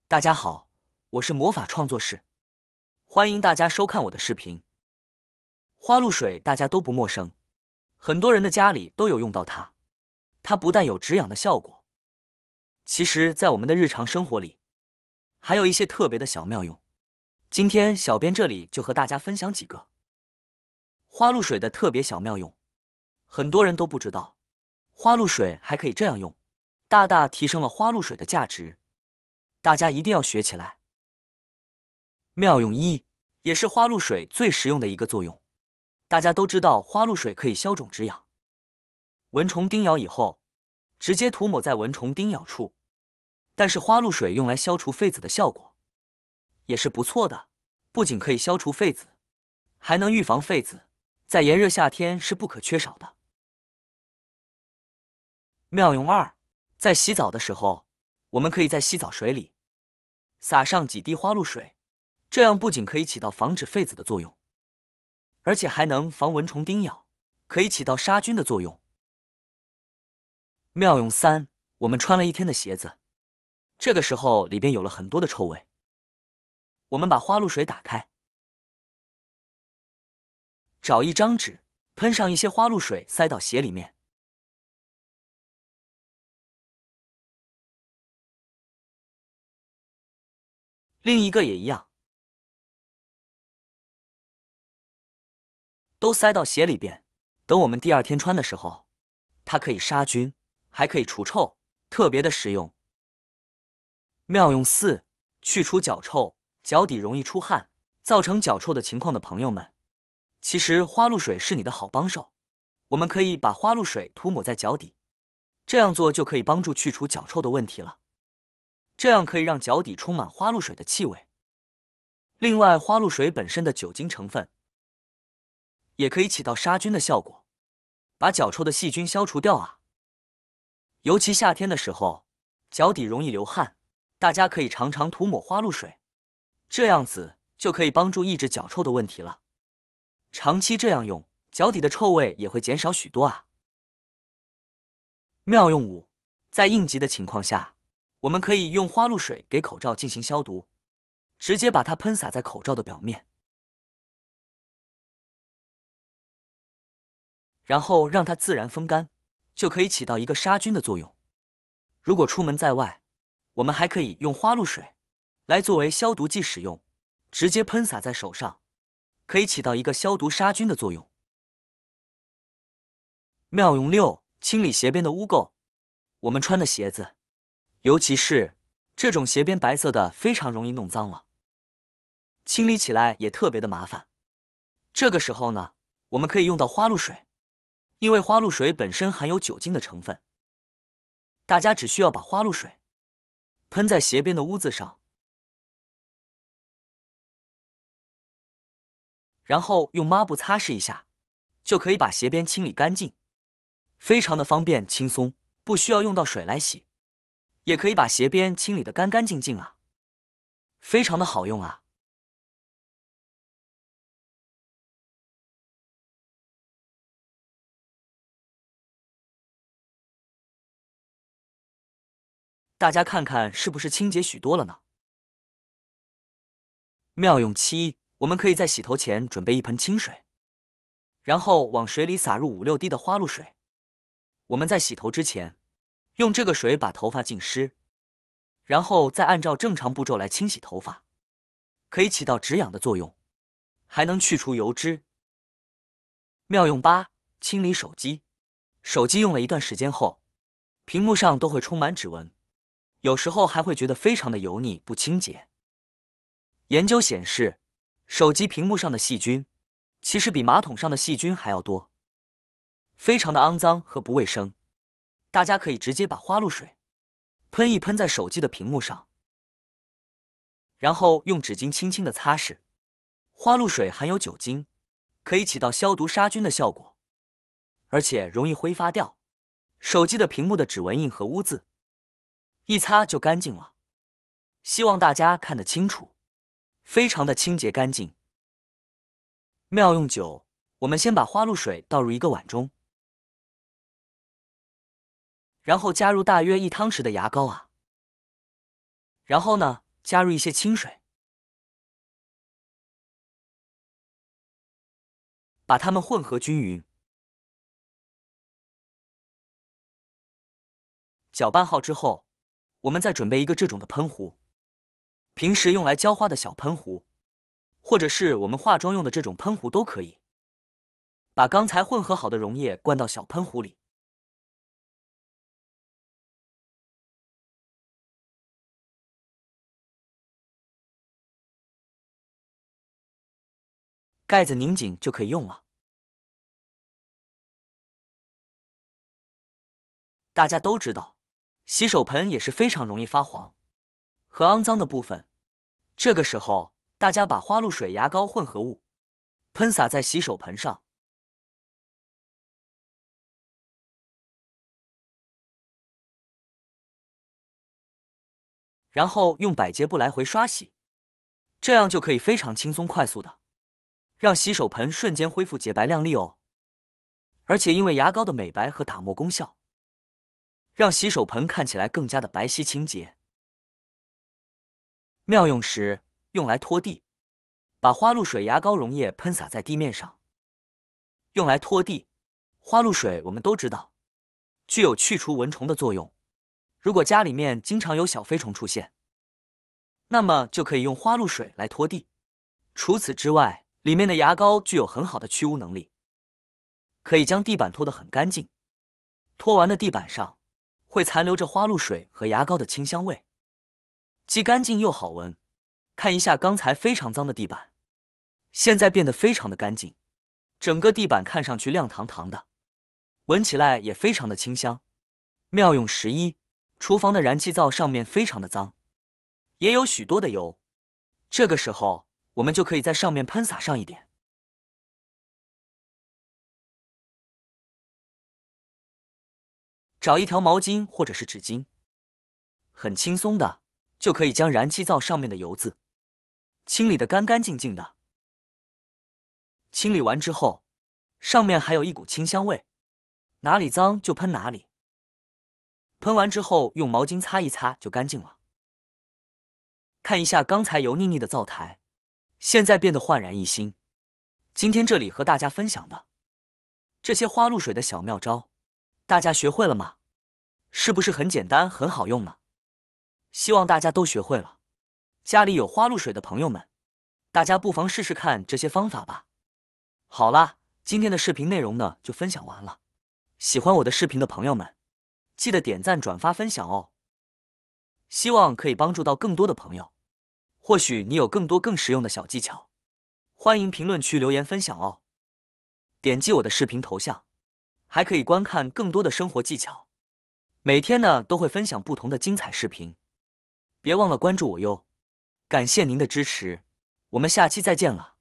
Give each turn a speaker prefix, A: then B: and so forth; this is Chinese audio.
A: 大家好，我是魔法创作室，欢迎大家收看我的视频。花露水大家都不陌生，很多人的家里都有用到它。它不但有止痒的效果，其实在我们的日常生活里，还有一些特别的小妙用。今天小编这里就和大家分享几个花露水的特别小妙用。很多人都不知道，花露水还可以这样用，大大提升了花露水的价值。大家一定要学起来。妙用一，也是花露水最实用的一个作用。大家都知道花露水可以消肿止痒，蚊虫叮咬以后，直接涂抹在蚊虫叮咬处。但是花露水用来消除痱子的效果也是不错的，不仅可以消除痱子，还能预防痱子，在炎热夏天是不可缺少的。妙用二，在洗澡的时候，我们可以在洗澡水里撒上几滴花露水，这样不仅可以起到防止痱子的作用，而且还能防蚊虫叮咬，可以起到杀菌的作用。妙用三，我们穿了一天的鞋子，这个时候里边有了很多的臭味，我们把花露水打开，找一张纸，喷上一些花露水，塞到鞋里面，另一个也一样，都塞到鞋里边。等我们第二天穿的时候，它可以杀菌，还可以除臭，特别的实用。妙用四，去除脚臭。脚底容易出汗，造成脚臭的情况的朋友们，其实花露水是你的好帮手。我们可以把花露水涂抹在脚底，这样做就可以帮助去除脚臭的问题了。这样可以让脚底充满花露水的气味。另外，花露水本身的酒精成分也可以起到杀菌的效果，把脚臭的细菌消除掉啊。尤其夏天的时候，脚底容易流汗，大家可以常常涂抹花露水，这样子就可以帮助抑制脚臭的问题了。长期这样用，脚底的臭味也会减少许多啊。妙用五，在应急的情况下，我们可以用花露水给口罩进行消毒，直接把它喷洒在口罩的表面，然后让它自然风干，就可以起到一个杀菌的作用。如果出门在外，我们还可以用花露水来作为消毒剂使用，直接喷洒在手上，可以起到一个消毒杀菌的作用。妙用六，清理鞋边的污垢。我们穿的鞋子，尤其是这种鞋边白色的，非常容易弄脏了，清理起来也特别的麻烦。这个时候呢，我们可以用到花露水，因为花露水本身含有酒精的成分。大家只需要把花露水喷在鞋边的污渍上，然后用抹布擦拭一下，就可以把鞋边清理干净，非常的方便轻松，不需要用到水来洗，也可以把鞋边清理得干干净净啊，非常的好用啊。大家看看是不是清洁许多了呢？妙用七，我们可以在洗头前准备一盆清水，然后往水里撒入5、6滴的花露水。我们在洗头之前，用这个水把头发浸湿，然后再按照正常步骤来清洗头发，可以起到止痒的作用，还能去除油脂。妙用八，清理手机。手机用了一段时间后，屏幕上都会充满指纹，有时候还会觉得非常的油腻不清洁。研究显示，手机屏幕上的细菌其实比马桶上的细菌还要多，非常的肮脏和不卫生。大家可以直接把花露水喷一喷在手机的屏幕上，然后用纸巾轻轻的擦拭。花露水含有酒精，可以起到消毒杀菌的效果，而且容易挥发掉手机的屏幕的指纹印和污渍，一擦就干净了。希望大家看得清楚，非常的清洁干净。妙用九，我们先把花露水倒入一个碗中，然后加入大约1汤匙的牙膏啊，然后呢，加入一些清水，把它们混合均匀。搅拌好之后，我们再准备一个这种的喷壶，平时用来浇花的小喷壶，或者是我们化妆用的这种喷壶都可以。把刚才混合好的溶液灌到小喷壶里，盖子拧紧就可以用了。大家都知道，洗手盆也是非常容易发黄和肮脏的部分。这个时候，大家把花露水、牙膏混合物喷洒在洗手盆上，然后用百洁布来回刷洗，这样就可以非常轻松快速的让洗手盆瞬间恢复洁白亮丽哦。而且因为牙膏的美白和打磨功效，让洗手盆看起来更加的白皙清洁。妙用时用来拖地，把花露水、牙膏溶液喷洒在地面上，用来拖地。花露水我们都知道具有去除蚊虫的作用，如果家里面经常有小飞虫出现，那么就可以用花露水来拖地。除此之外，里面的牙膏具有很好的去污能力，可以将地板拖得很干净。拖完的地板上会残留着花露水和牙膏的清香味，既干净又好闻。看一下刚才非常脏的地板，现在变得非常的干净，整个地板看上去亮堂堂的，闻起来也非常的清香。妙用11，厨房的燃气灶上面非常的脏，也有许多的油，这个时候我们就可以在上面喷洒上一点，找一条毛巾或者是纸巾，很轻松的就可以将燃气灶上面的油渍清理得干干净净的。清理完之后，上面还有一股清香味，哪里脏就喷哪里，喷完之后用毛巾擦一擦就干净了。看一下刚才油腻腻的灶台，现在变得焕然一新。今天这里和大家分享的这些花露水的小妙招，大家学会了吗？是不是很简单很好用呢？希望大家都学会了。家里有花露水的朋友们，大家不妨试试看这些方法吧。好啦，今天的视频内容呢就分享完了。喜欢我的视频的朋友们，记得点赞、转发、分享哦。希望可以帮助到更多的朋友。或许你有更多更实用的小技巧，欢迎评论区留言分享哦。点击我的视频头像，还可以观看更多的生活技巧。每天呢都会分享不同的精彩视频，别忘了关注我哟。感谢您的支持，我们下期再见了。